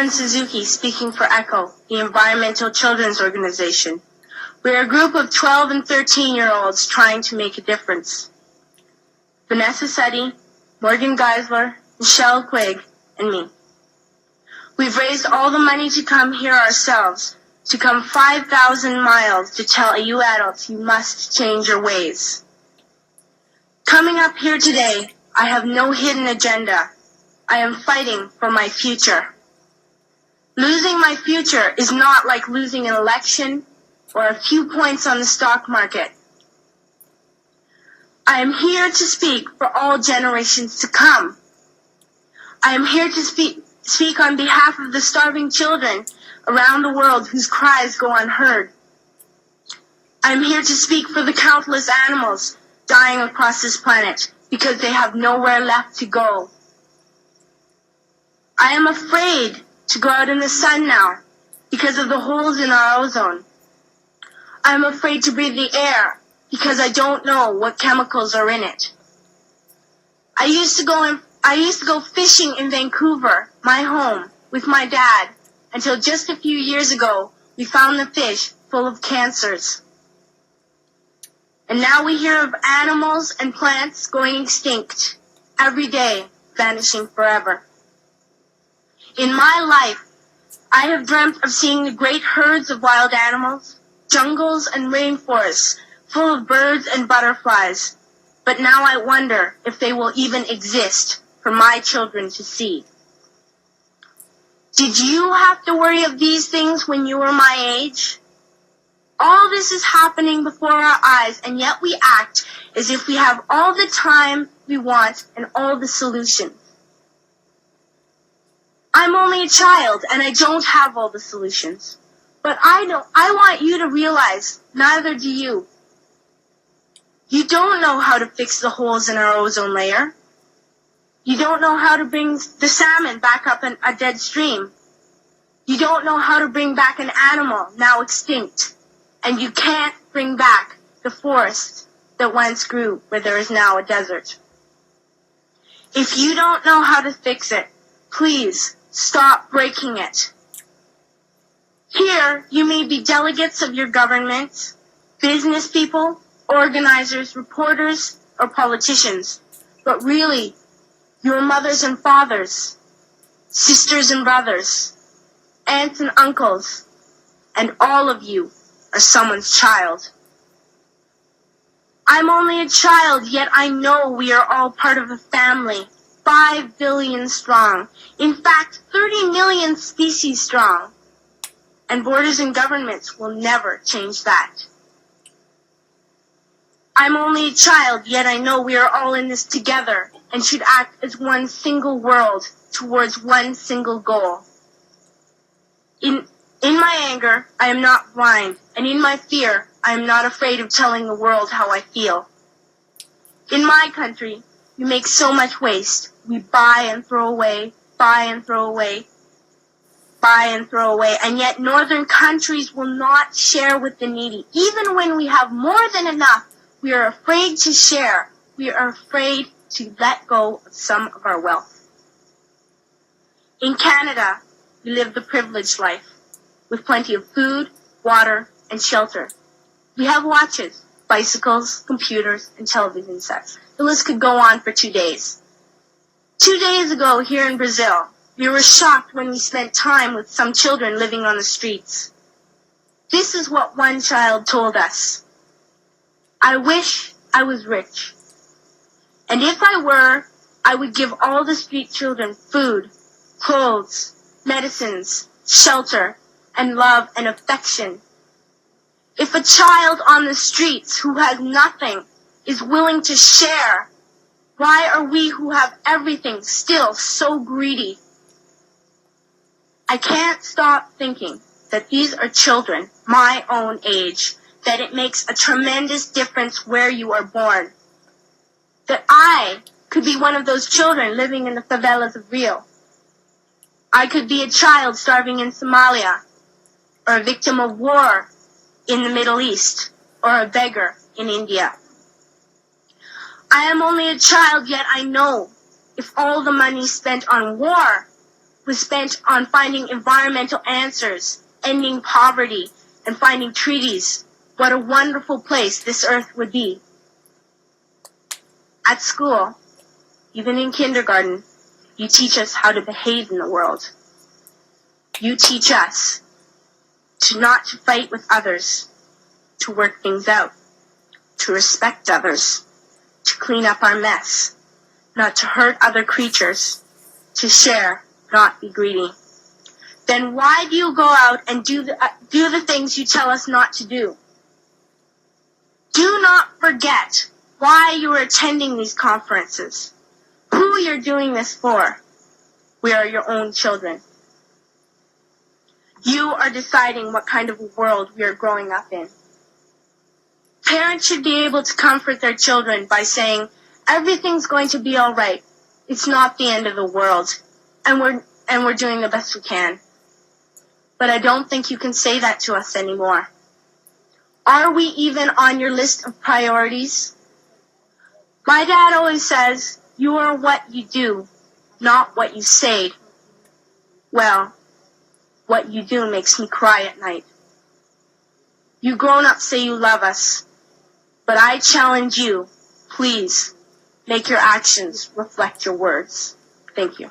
Suzuki speaking for ECHO, the Environmental Children's Organization. We're a group of 12 and 13-year-olds trying to make a difference. Vanessa Seti, Morgan Geisler, Michelle Quigg, and me. We've raised all the money to come here ourselves, to come 5,000 miles to tell you adults you must change your ways. Coming up here today, I have no hidden agenda. I am fighting for my future. Losing my future is not like losing an election or a few points on the stock market. I am here to speak for all generations to come. I am here to speak on behalf of the starving children around the world whose cries go unheard. I am here to speak for the countless animals dying across this planet because they have nowhere left to go. I am afraid to go out in the sun now because of the holes in our ozone. I am afraid to breathe the air because I don't know what chemicals are in it. I used to go fishing in Vancouver, my home, with my dad, until just a few years ago we found the fish full of cancers. And now we hear of animals and plants going extinct every day, vanishing forever. In my life, I have dreamt of seeing the great herds of wild animals, jungles and rainforests full of birds and butterflies, but now I wonder if they will even exist for my children to see. Did you have to worry of these things when you were my age? All this is happening before our eyes, and yet we act as if we have all the time we want and all the solutions. I'm only a child, and I don't have all the solutions. But I want you to realize, neither do you. You don't know how to fix the holes in our ozone layer. You don't know how to bring the salmon back up in a dead stream. You don't know how to bring back an animal now extinct. And you can't bring back the forest that once grew where there is now a desert. If you don't know how to fix it, please stop breaking it. Here, you may be delegates of your government, business people, organizers, reporters, or politicians, but really, your mothers and fathers, sisters and brothers, aunts and uncles, and all of you are someone's child. I'm only a child, yet I know we are all part of a family, 5 billion strong. In fact, 30 million species strong. And borders and governments will never change that. I'm only a child, yet I know we are all in this together and should act as one single world towards one single goal. In my anger, I am not blind, and in my fear, I am not afraid of telling the world how I feel. In my country, we make so much waste. We buy and throw away, buy and throw away, buy and throw away, and yet northern countries will not share with the needy. Even when we have more than enough, we are afraid to share. We are afraid to let go of some of our wealth. In Canada, we live the privileged life, with plenty of food, water, and shelter. We have watches, bicycles, computers, and television sets. The list could go on for 2 days. 2 days ago, here in Brazil, we were shocked when we spent time with some children living on the streets. This is what one child told us. I wish I was rich. And if I were, I would give all the street children food, clothes, medicines, shelter, and love and affection. If a child on the streets who has nothing is willing to share, why are we who have everything still so greedy? I can't stop thinking that these are children my own age, that it makes a tremendous difference where you are born. That I could be one of those children living in the favelas of Rio. I could be a child starving in Somalia, or a victim of war in the Middle East, or a beggar in India. I am only a child, yet I know if all the money spent on war was spent on finding environmental answers, ending poverty, and finding treaties, what a wonderful place this earth would be. At school, even in kindergarten, you teach us how to behave in the world. You teach us not to fight with others, to work things out, to respect others, to clean up our mess, not to hurt other creatures, to share, not be greedy. Then why do you go out and do the things you tell us not to do? Do not forget why you are attending these conferences, who you're doing this for. We are your own children. You are deciding what kind of a world we are growing up in. Parents should be able to comfort their children by saying, everything's going to be all right. It's not the end of the world, and we're doing the best we can. But I don't think you can say that to us anymore. Are we even on your list of priorities? My dad always says, you are what you do, not what you say. Well, what you do makes me cry at night. You grown-ups say you love us, but I challenge you, please, make your actions reflect your words. Thank you.